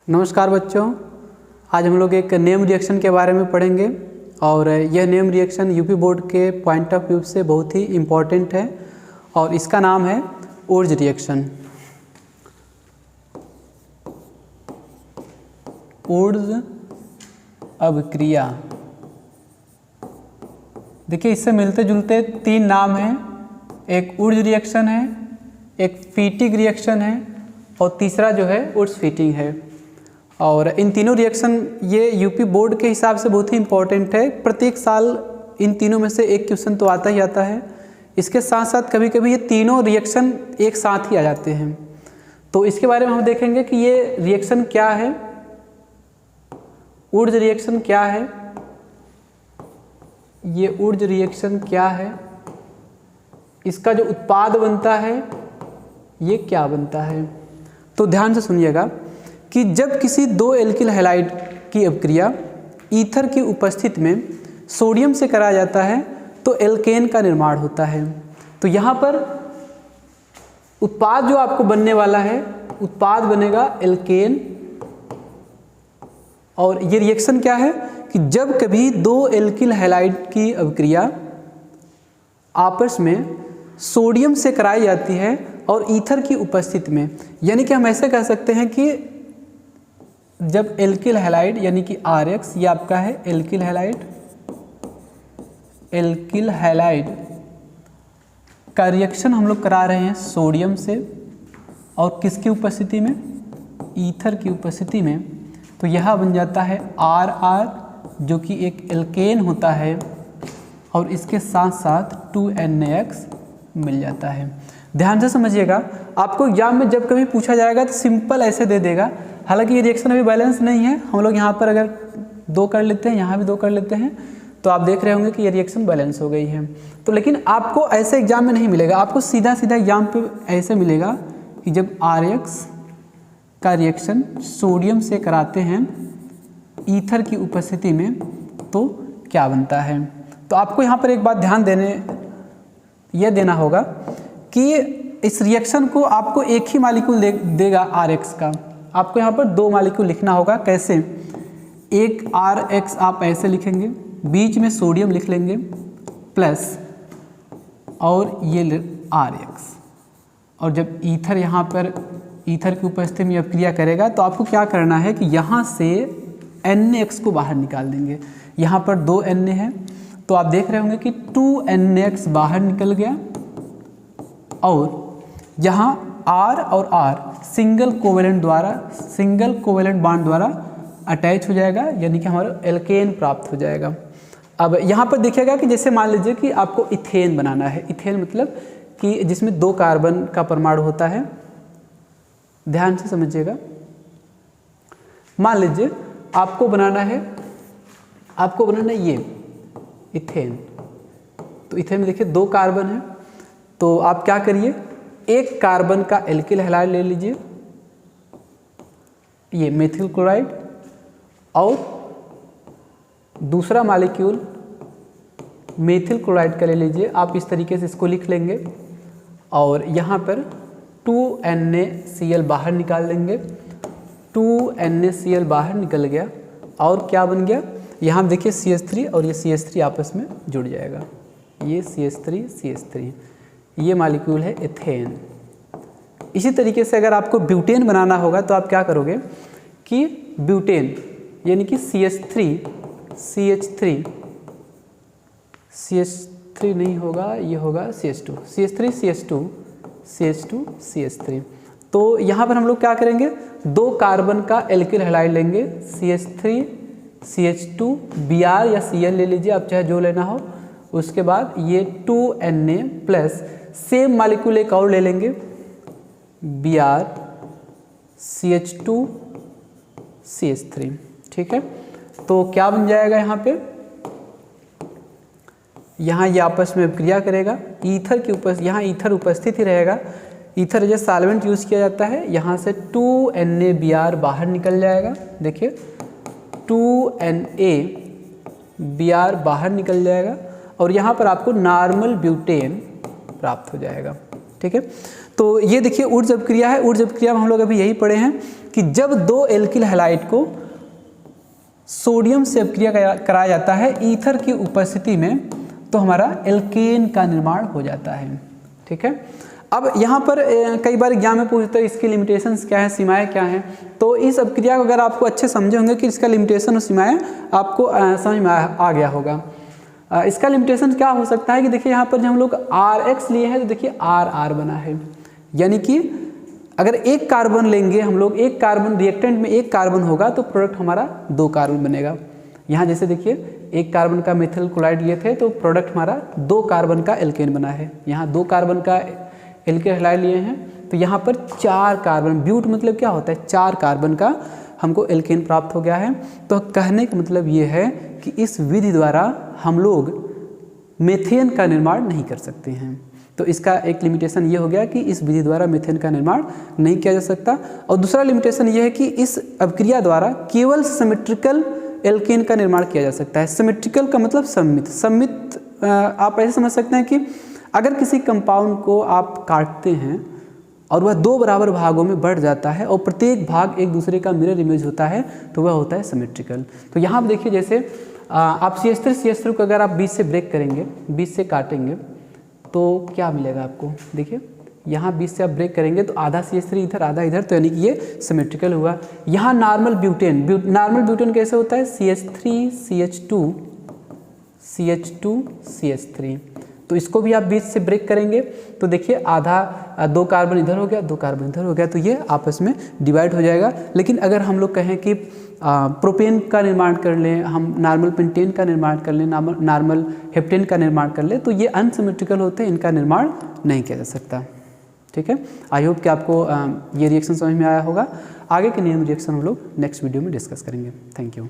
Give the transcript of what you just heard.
नमस्कार बच्चों, आज हम लोग एक नेम रिएक्शन के बारे में पढ़ेंगे और यह नेम रिएक्शन यूपी बोर्ड के पॉइंट ऑफ व्यू से बहुत ही इम्पॉर्टेंट है और इसका नाम है उर्ज रिएक्शन। उर्ज अभिक्रिया। देखिए, इससे मिलते जुलते तीन नाम हैं। एक उर्ज रिएक्शन है, एक फीटिंग रिएक्शन है और तीसरा जो है उर्ज फीटिंग है। और इन तीनों रिएक्शन ये यूपी बोर्ड के हिसाब से बहुत ही इम्पोर्टेंट है। प्रत्येक साल इन तीनों में से एक क्वेश्चन तो आता ही आता है। इसके साथ साथ कभी कभी ये तीनों रिएक्शन एक साथ ही आ जाते हैं। तो इसके बारे में हम देखेंगे कि ये रिएक्शन क्या है, उर्ज रिएक्शन क्या है, ये उर्ज रिएक्शन क्या है, इसका जो उत्पाद बनता है ये क्या बनता है। तो ध्यान से सुनिएगा कि जब किसी दो एल्किल हैलाइड की अभिक्रिया ईथर की उपस्थिति में सोडियम से कराया जाता है तो एल्केन का निर्माण होता है। तो यहाँ पर उत्पाद जो आपको बनने वाला है, उत्पाद बनेगा एल्केन। और ये रिएक्शन क्या है कि जब कभी दो एल्किल हैलाइड की अभिक्रिया आपस में सोडियम से कराई जाती है और ईथर की उपस्थिति में, यानी कि हम ऐसे कह सकते हैं कि जब एल्किल हैलाइड यानी कि RX, ये आपका है एल्किल हैलाइड, एल्किल हैलाइड का रिएक्शन हम लोग करा रहे हैं सोडियम से और किसकी उपस्थिति में, ईथर की उपस्थिति में, तो यह बन जाता है RR जो कि एक एल्केन होता है और इसके साथ साथ 2NaX मिल जाता है। ध्यान से समझिएगा, आपको एग्जाम में जब कभी पूछा जाएगा तो सिंपल ऐसे दे देगा। हालांकि ये रिएक्शन अभी बैलेंस नहीं है, हम लोग यहाँ पर अगर 2 कर लेते हैं, यहाँ भी 2 कर लेते हैं, तो आप देख रहे होंगे कि ये रिएक्शन बैलेंस हो गई है। तो लेकिन आपको ऐसे एग्जाम में नहीं मिलेगा, आपको सीधा सीधा एग्जाम पे ऐसे मिलेगा कि जब RX का रिएक्शन सोडियम से कराते हैं ईथर की उपस्थिति में तो क्या बनता है। तो आपको यहाँ पर एक बात ध्यान देना होगा कि इस रिएक्शन को आपको एक ही मालिक्यूल देगा RX का। आपको यहाँ पर 2 मालिक्यूल लिखना होगा। कैसे? एक RX आप ऐसे लिखेंगे, बीच में सोडियम लिख लेंगे प्लस और ये RX, और जब ईथर यहाँ पर ईथर की उपस्थिति में अभिक्रिया करेगा तो आपको क्या करना है कि यहाँ से NaX को बाहर निकाल देंगे। यहाँ पर 2 Na है तो आप देख रहे होंगे कि 2NaX बाहर निकल गया और यहाँ R और R सिंगल कोवेलेंट बॉन्ड द्वारा अटैच हो जाएगा, यानी कि हमारा एल्केन प्राप्त हो जाएगा। अब यहाँ पर देखिएगा कि जैसे मान लीजिए कि आपको इथेन बनाना है। इथेन मतलब कि जिसमें 2 कार्बन का परमाणु होता है। ध्यान से समझिएगा, मान लीजिए आपको बनाना है ये इथेन। तो इथेन में देखिए 2 कार्बन है, तो आप क्या करिए, एक कार्बन का एल्किल हैलाइड ले लीजिए, ये मेथिल क्लोराइड, और दूसरा मॉलिक्यूल मेथिल क्लोराइड का ले लीजिए। आप इस तरीके से इसको लिख लेंगे और यहाँ पर 2NaCl बाहर निकाल देंगे। 2NaCl बाहर निकल गया और क्या बन गया, यहाँ देखिए CH3 और ये CH3 आपस में जुड़ जाएगा। ये CH3 ये मॉलिक्यूल है एथेन। इसी तरीके से अगर आपको ब्यूटेन बनाना होगा तो आप क्या करोगे कि ब्यूटेन यानी कि CH3 नहीं होगा, ये होगा CH3 तो यहाँ पर हम लोग क्या करेंगे, 2 कार्बन का एल्किल हैलाइड लेंगे, CH3 CH2 Br या Cl ले लीजिए, आप चाहे जो लेना हो। उसके बाद ये 2Na प्लस सेम मालिक्यूल एक और ले लेंगे, Br CH2 CH3। ठीक है, तो क्या बन जाएगा यहाँ पे, यहाँ ये आपस में अभिक्रिया करेगा ईथर की यहाँ ईथर उपस्थित ही रहेगा। ईथर जो सॉल्वेंट यूज़ किया जाता है, यहाँ से 2NaBr बाहर निकल जाएगा। देखिए 2NaBr बाहर निकल जाएगा और यहाँ पर आपको नॉर्मल ब्यूटेन प्राप्त हो जाएगा। ठीक है, तो ये देखिए ऊर्ज अपक्रिया है। ऊर्ज अपक्रिया में हम लोग अभी यही पढ़े हैं कि जब 2 एल्किल हैलाइड को सोडियम से अपक्रिया कराया जाता है ईथर की उपस्थिति में, तो हमारा एल्केन का निर्माण हो जाता है। ठीक है, अब यहाँ पर कई बार एग्जाम में पूछते हैं इसकी लिमिटेशंस क्या है, सीमाएं क्या हैं। तो इस अपक्रिया को अगर आपको अच्छे समझे होंगे कि इसका लिमिटेशन और सीमाएं आपको समझ में आ गया होगा। इसका लिमिटेशन क्या हो सकता है कि देखिए यहाँ पर जब हम लोग RX लिए हैं तो देखिए RR बना है, यानी कि अगर एक कार्बन लेंगे हम लोग, एक कार्बन रिएक्टेंट में एक कार्बन होगा तो प्रोडक्ट हमारा 2 कार्बन बनेगा। यहाँ जैसे देखिए एक कार्बन का मेथिल क्लोराइड लिए थे तो प्रोडक्ट हमारा 2 कार्बन का एल्केन बना है। यहाँ 2 कार्बन का एल्किल हैलाइड लिए हैं तो यहाँ पर 4 कार्बन, ब्यूट मतलब क्या होता है 4 कार्बन का हमको एल्केन प्राप्त हो गया है। तो कहने का मतलब ये है कि इस विधि द्वारा हम लोग मेथेन का निर्माण नहीं कर सकते हैं। तो इसका एक लिमिटेशन ये हो गया कि इस विधि द्वारा मीथेन का निर्माण नहीं किया जा सकता। और दूसरा लिमिटेशन ये है कि इस अपक्रिया द्वारा केवल सिमेट्रिकल एल्केन का निर्माण किया जा सकता है। सिमेट्रिकल का मतलब सममित। सममित आप ऐसे समझ सकते हैं कि अगर किसी कंपाउंड को आप काटते हैं और वह 2 बराबर भागों में बढ़ जाता है और प्रत्येक भाग एक दूसरे का मिरर इमेज होता है तो वह होता है सिमेट्रिकल। तो यहाँ आप देखिए जैसे आप CH3 को अगर आप बीच से ब्रेक करेंगे, बीच से काटेंगे तो क्या मिलेगा आपको, देखिए यहाँ बीच से आप ब्रेक करेंगे तो आधा CH3 इधर आधा इधर, तो यानी कि ये सिमेट्रिकल हुआ। यहाँ नॉर्मल ब्यूटेन, नॉर्मल ब्यूटेन कैसे होता है CH3 CH2 CH2 CH3, तो इसको भी आप बीच से ब्रेक करेंगे तो देखिए आधा 2 कार्बन इधर हो गया 2 कार्बन इधर हो गया, तो ये आपस में डिवाइड हो जाएगा। लेकिन अगर हम लोग कहें कि प्रोपेन का निर्माण कर लें, हम नॉर्मल पेंटेन का निर्माण कर लें, नॉर्मल हेप्टेन का निर्माण कर लें, तो ये अनसिमेट्रिकल होते हैं, इनका निर्माण नहीं किया जा सकता। ठीक है, आई होप कि आपको ये रिएक्शन समझ में आया होगा। आगे के नियम रिएक्शन हम लोग नेक्स्ट वीडियो में डिस्कस करेंगे। Thank you.